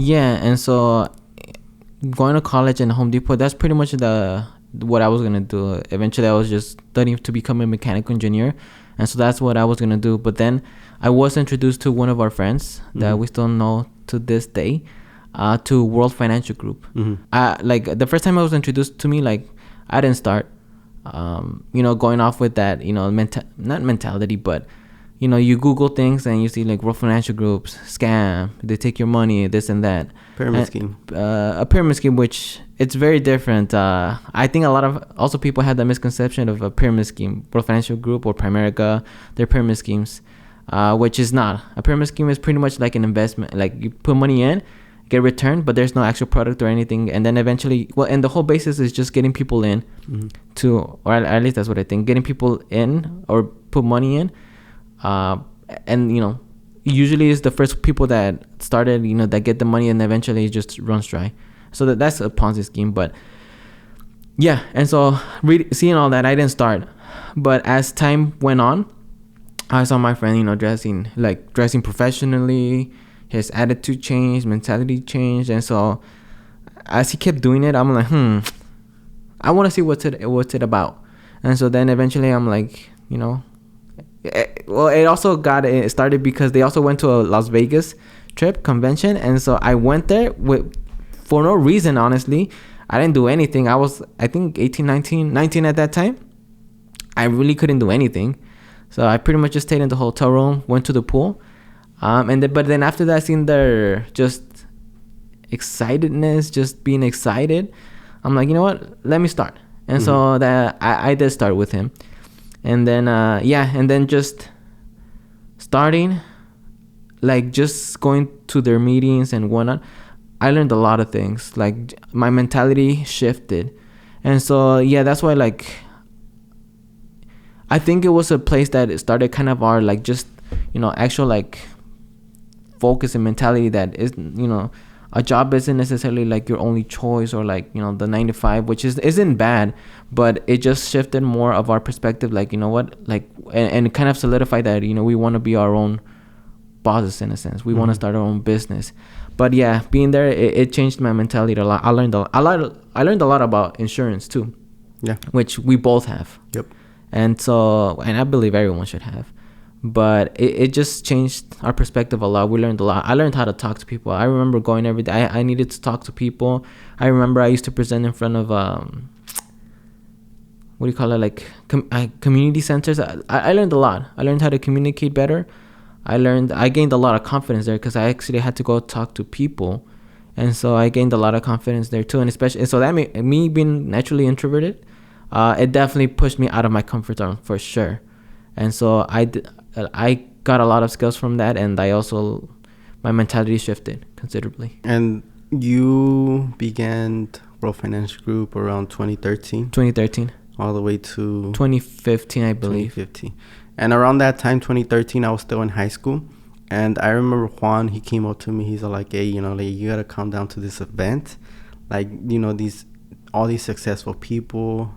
Yeah, and so going to college and Home Depot, that's pretty much what I was gonna do. Eventually I was just studying to become a mechanical engineer, and so that's what I was gonna do. But then I was introduced to one of our friends that we still know to this day, to World Financial Group. Like the first time I was introduced to me, like I didn't start going off with that, not mentality, but you Google things and you see like World Financial Groups, scam, they take your money, this and that. Pyramid scheme. A pyramid scheme, which it's very different. I think a lot of also people have that misconception of a pyramid scheme. World Financial Group or Primerica, they're pyramid schemes, which is not. A pyramid scheme is pretty much like an investment. Like you put money in, get returned, but there's no actual product or anything. And then eventually, and the whole basis is just getting people in or at least that's what I think, getting people in or put money in. And usually it's the first people that started, that get the money, and eventually it just runs dry. So that's a Ponzi scheme. But yeah, and so seeing all that, I didn't start. But as time went on, I saw my friend, dressing professionally. His attitude changed, mentality changed, and so as he kept doing it, I'm like, I want to see what's it about. And so then eventually I'm like, it also got started because they also went to a Las Vegas convention, and so I went there for no reason. Honestly, I didn't do anything. I was, I think, 18, 19 at that time. I really couldn't do anything, so I pretty much just stayed in the hotel room, went to the pool, but then after that, seeing their just excitedness, just being excited, I'm like, you know what, let me start. And so that I did start with him. And then, and then just starting, like just going to their meetings and whatnot, I learned a lot of things. Like my mentality shifted. And so, that's why, like, I think it was a place that it started kind of our, like, just, actual, like, focus and mentality that is, a job isn't necessarily like your only choice, or like, the 9 to 5, which isn't bad, but it just shifted more of our perspective. Like, like, and kind of solidified that, we want to be our own bosses in a sense. We want to start our own business. But yeah, being there, it changed my mentality a lot. I learned a lot about insurance too. Yeah. Which we both have. Yep. And so, and I believe everyone should have. But it just changed our perspective a lot. We learned a lot. I learned how to talk to people. I remember going every day. I needed to talk to people. I remember I used to present in front of what do you call it, like community centers. I learned a lot. I learned how to communicate better. I gained a lot of confidence there because I actually had to go talk to people, and so I gained a lot of confidence there too. And especially, so that made me being naturally introverted, it definitely pushed me out of my comfort zone for sure. And so I got a lot of skills from that, and my mentality shifted considerably. And you began World Financial Group around 2013? All the way to 2015, I believe. 2015. And around that time, 2013, I was still in high school. And I remember Juan, he came up to me. He's like, hey, like, you got to come down to this event. Like, all these successful people.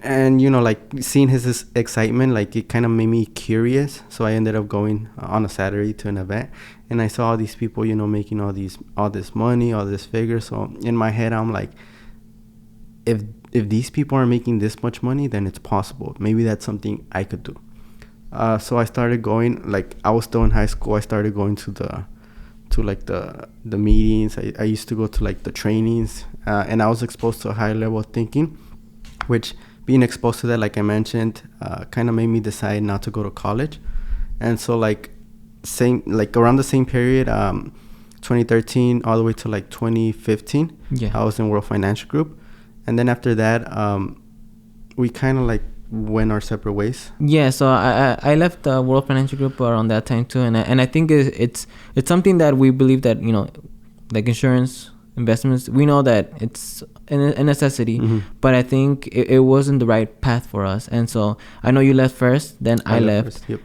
And, like, seeing his excitement, like, it kind of made me curious. So I ended up going on a Saturday to an event. And I saw all these people, making all this money, all this figure. So in my head, I'm like, if these people are making this much money, then it's possible. Maybe that's something I could do. So I started going, like, I was still in high school. I started going to the meetings. I used to go to, like, the trainings. And I was exposed to a higher level of thinking, which being exposed to that, like I mentioned, kind of made me decide not to go to college. And so, like, around the same period, 2013 all the way to like 2015, I was in World Financial Group. And then after that, we kind of like went our separate ways. Yeah, so I left the World Financial Group around that time too, and I think it's something that we believe that, like insurance, investments, we know that it's a necessity, but I think it wasn't the right path for us. And so I know you left first, then I left. First, yep.